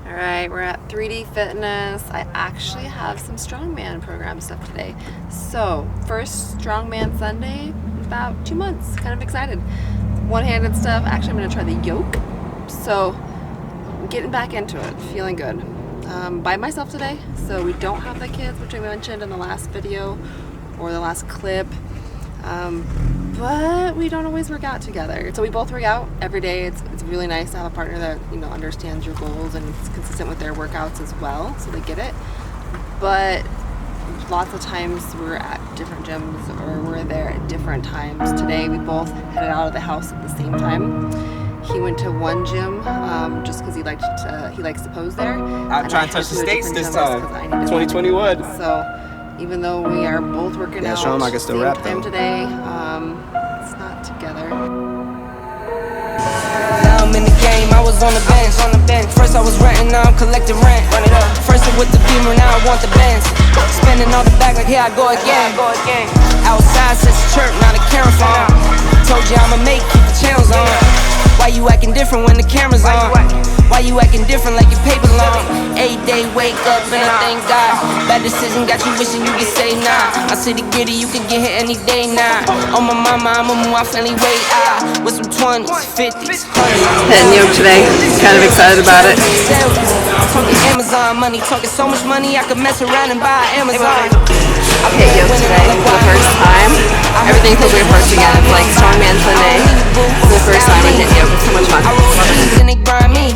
Alright, we're at 3D Fitness. I actually have some Strongman program stuff today. So, first Strongman Sunday in about 2 months. Kind of excited. One-handed stuff. Actually, I'm going to try the Yoke. So, getting back into it. Feeling good. By myself today. So, we don't have the kids, which I mentioned in the last video or the last clip. But we don't always work out together. So we both work out every day. It's really nice to have a partner that, you know, understands your goals and is consistent with their workouts as well, so they get it. But lots of times we're at different gyms or we're there at different times. Today we both headed out of the house at the same time. He went to one gym just because he likes to pose there. I'm trying to touch the States this time. 2021. So even though we are both working out show him I can still rap time today, it's not together. Now I'm in the game, I was on the bench. First I was renting, now I'm collecting rent. Run it up. First it with the Beamer, now I want the Benz. Spending all the back like here I go again. Outside says the chirp, now the camera phone. Told you I'ma make, keep the channels on. Why you acting different when the camera's on? Why you acting different like your paper long? 8-day wake up and I thank God. Bad decision got you wishing you could say nah. I say the gritty, you can get hit any day now. On my mama, I'ma move my family way out. With some 20s, 50s, 100s. Hitting Yoke today, kind of excited about it. Talking Amazon money, talking so much money I could mess around and buy Amazon. I'll hit Yoke today for the first time. Everything feels like first again. It's like Strongman Sunday. For the first time I hit Yoke. It's so much fun. And they grind me.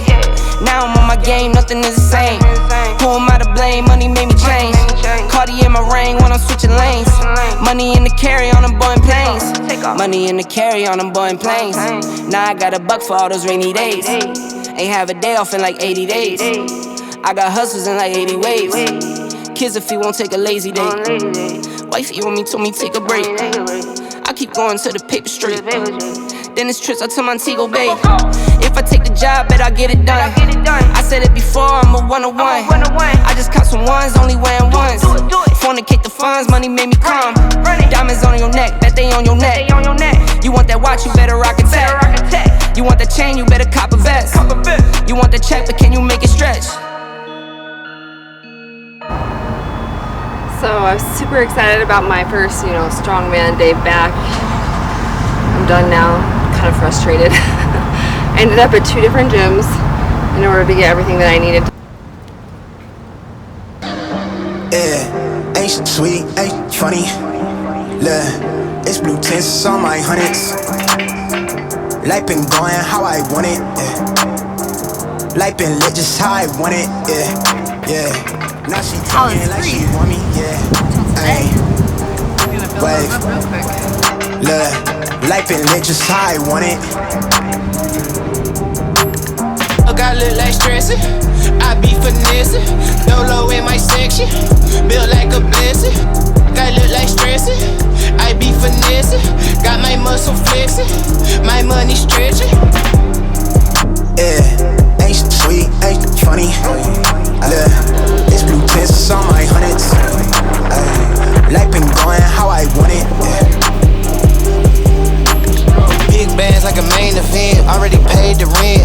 Now I'm on my game, nothing is the same. Who am I to blame? Money made me change. Cardi in my ring when I'm switching lanes. Money in the carry on them Boeing planes. Money in the carry on them Boeing planes. Now I got a buck for all those rainy days. Ain't have a day off in like 80 days. I got hustles in like 80 ways. Kids if he won't take a lazy day. Wifey on me told me take a break. I keep going to the paper straight. Then it's trips out to Montego Bay. If I take the job, bet I'll get it done. I said it before, I'm a one-on-one. I just caught some ones, only wearing ones. Fornicate the funds, money made me come. Diamonds on your neck, bet they on your neck. You want that watch, you better rock a tech. You want that chain, you better cop a vest. You want that check, but can you make it stretch? So I was super excited about my first, Strongman day back. I'm done now, kind of frustrated. I ended up at 2 different gyms in order to get everything that I needed. Yeah, ain't sweet, ain't funny. Look, it's blue tints on my hundreds. Life been going how I want it. Yeah. Life been lit just how I want it. Yeah. Now she talking like she want me, yeah. Ayy, wave. Look, life been lit just how I want it. Look, I look like stressing. I be finessing. Dolo in my section. Built like a blessing. I look like stressing. I be finessing. Got my muscle flexing. My money stretching. Yeah, ain't sweet, ain't funny. Look, it's blue tints on my hundreds. Life been going how I want it. Big bands like a main event. Already paid the rent.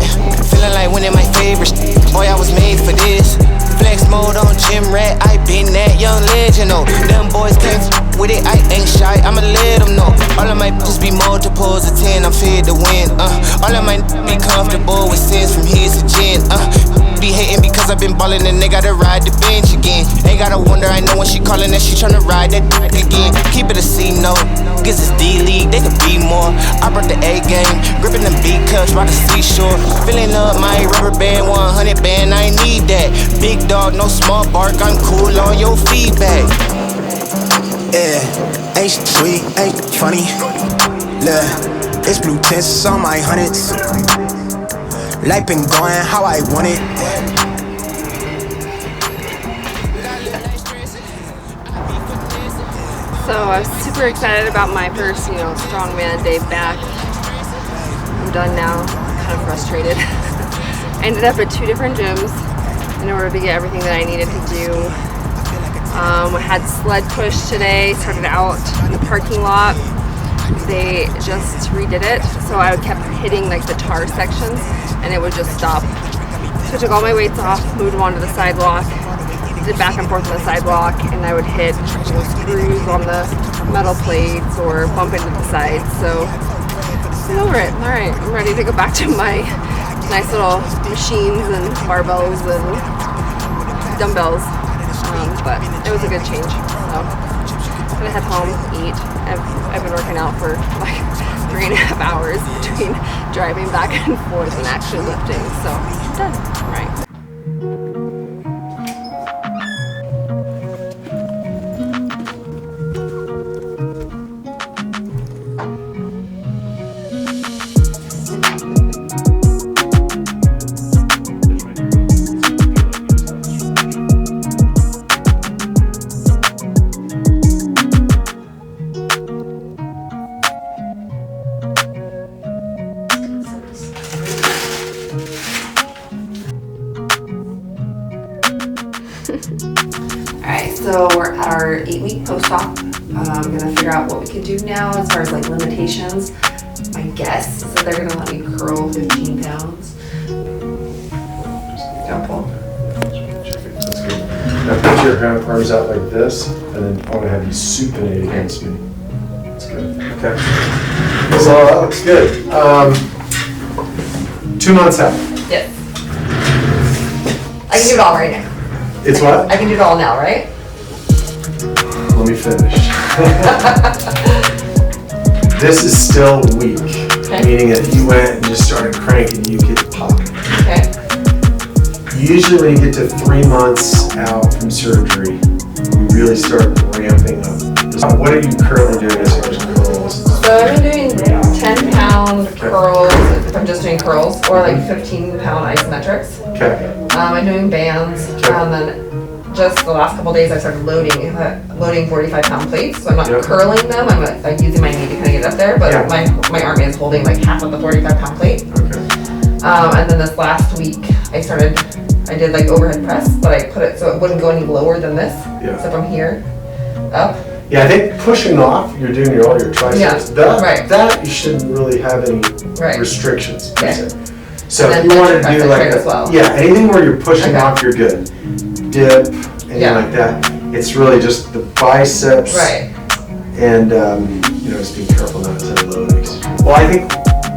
Feeling like winning my favorite. Boy, I was made for this. Flex mode on gym rat. I been that young legend, oh. Them boys can't with it, I ain't shy, I'ma let them know. All of my bitches be multiples of 10, I'm fed to win, All of my be comfortable with sins from his to gin, Be hating because I've been ballin' and they gotta ride the bench again. Ain't gotta wonder, I know when she callin' that she tryna ride that again. Keep it a C note, cause it's D-League, they could be more. I brought the A game, gripping them B cups by the seashore. Filling up my rubber band, 100 band, I need that. Big dog, no small bark, I'm cool on your feedback. Yeah, ain't sweet, ain't funny. Look, it's blue tints on my hundreds. Life been going how I want it. So I was super excited about my first, Strongman day back. I'm done now, kind of frustrated. I ended up at 2 different gyms in order to get everything that I needed to do. I had sled push today, started out in the parking lot. They just redid it, so I kept hitting like the tar sections and it would just stop. So I took all my weights off, moved them onto the sidewalk, did back and forth on the sidewalk, and I would hit screws on the metal plates or bump into the sides. So I'm over it. All right, I'm ready to go back to my nice little machines and barbells and dumbbells. But it was a good change. So I'm gonna head home, eat. I've been working out for like 3.5 hours between driving back and forth and actually lifting. So I'm done. All right. Alright, so we're at our 8-week post-op. I'm going to figure out what we can do now as far as like limitations. My guess is that they're going to let me curl 15 pounds. Don't pull. That's good. Now put your arms out like this, and then I want to have you supinate against me. That's good. Okay. So that looks good. 2 months out. Yes. I can do it all right now. It's what? I can do it all now, right? Let me finish. This is still weak, Okay. meaning if you went and just started cranking, you could pop. Okay. Usually when you get to 3 months out from surgery, you really start ramping up. What are you currently doing as far as curls? So I've been doing 10-pound curls, if I'm just doing curls, or like 15-pound isometrics. Okay. I'm doing bands, and then just the last couple days I started loading 45-pound plates. So I'm not curling them, I'm like using my knee to kind of get up there, but my arm is holding like half of the 45-pound plate. Okay. And then this last week I did like overhead press, but I put it so it wouldn't go any lower than this. Yeah. So from here up. Yeah, I think pushing off, you're doing all your triceps. Yeah, that you shouldn't really have any restrictions. Per Okay. se. So And if you then want to bench do press like as well. anything where you're pushing Okay. off, you're good. Dip, anything like that. It's really just the biceps. Right. And just be careful not to load it. Well, I think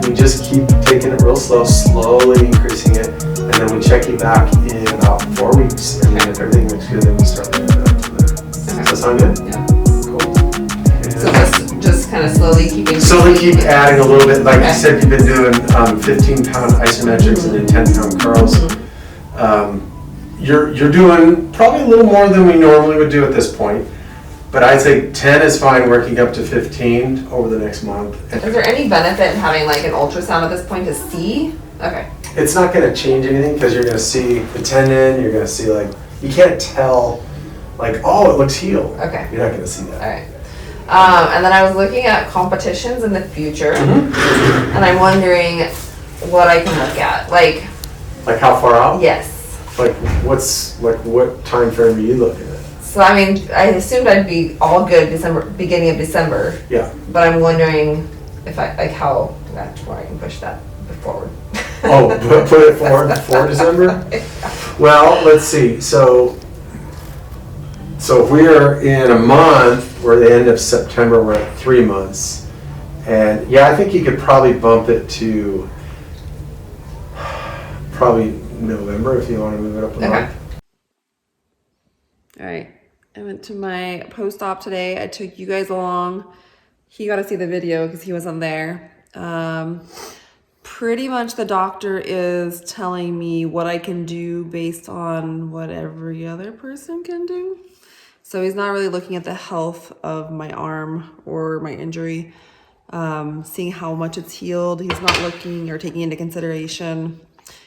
we just keep taking it real slow, slowly increasing it, and then we check you back in about 4 weeks, and then if everything looks good, then we start ramping up from there. Does that sound good? Yeah. Cool. So just kind of slowly keep adding a little bit. Like you said, you've been doing 15-pound isometrics and then 10-pound curls. You're doing probably a little more than we normally would do at this point. But I'd say 10 is fine, working up to 15 over the next month. Is there any benefit in having like an ultrasound at this point to see? Okay. It's not going to change anything because you're going to see the tendon, you're going to see you can't tell it looks healed. Okay. You're not going to see that. All right. And then I was looking at competitions in the future, Mm-hmm. and I'm wondering what I can look at. Like how far out? Yes. What time frame are you looking at? So I mean, I assumed I'd be all good beginning of December. Yeah. But I'm wondering if how that's where I can push that forward. Oh, put it forward before December? Well, let's see. So if we are in a month, or the end of September, we're at 3 months. And I think you could probably bump it to probably November if you want to move it up a month. All right. I went to my post-op today. I took you guys along. He got to see the video because he wasn't there. Pretty much the doctor is telling me what I can do based on what every other person can do. So he's not really looking at the health of my arm or my injury, seeing how much it's healed. He's not looking or taking into consideration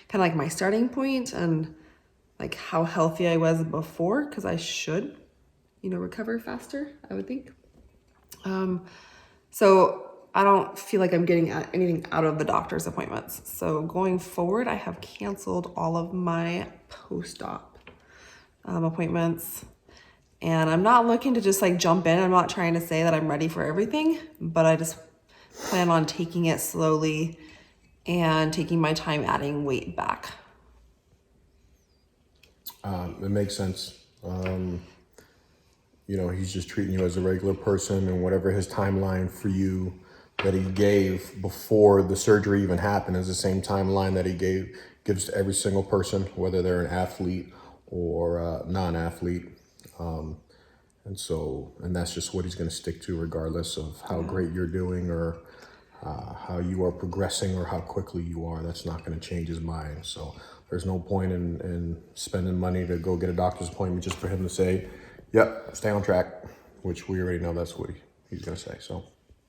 kind of like my starting point and like how healthy I was before, because I should, recover faster, I would think. So I don't feel like I'm getting anything out of the doctor's appointments. So going forward, I have canceled all of my post-op appointments. And I'm not looking to just jump in. I'm not trying to say that I'm ready for everything, but I just plan on taking it slowly and taking my time adding weight back. It makes sense. You know, he's just treating you as a regular person, and whatever his timeline for you that he gave before the surgery even happened is the same timeline that he gives to every single person, whether they're an athlete or non-athlete. And that's just what he's going to stick to, regardless of how great you're doing or how you are progressing or how quickly you are. That's not going to change his mind. So there's no point in spending money to go get a doctor's appointment just for him to say, yep, stay on track, which we already know that's what he's going to say.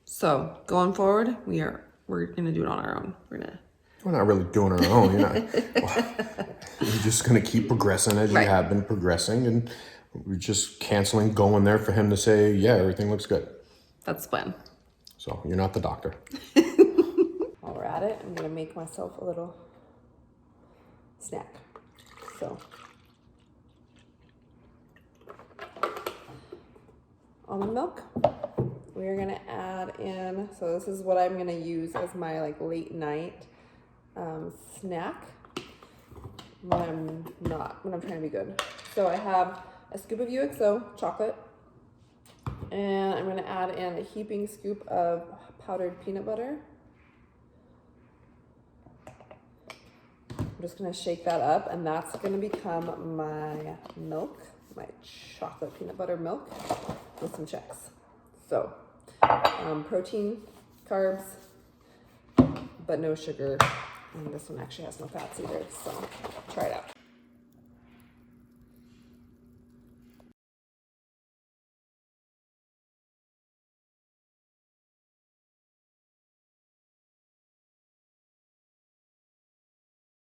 So going forward, we're going to do it on our own. We're not really doing our own. You're just going to keep progressing as you have been progressing, and we're just canceling going there for him to say, yeah, everything looks good. That's the plan. So you're not the doctor. While we're at it, I'm going to make myself a little snack. So almond milk. We're going to add in, so this is what I'm going to use as my like late night snack when I'm trying to be good. So I have a scoop of UXO chocolate, and I'm going to add in a heaping scoop of powdered peanut butter. I'm just going to shake that up, and that's going to become my milk, my chocolate peanut butter milk with some checks. So protein, carbs, but no sugar. And this one actually has no fats either, so try it out.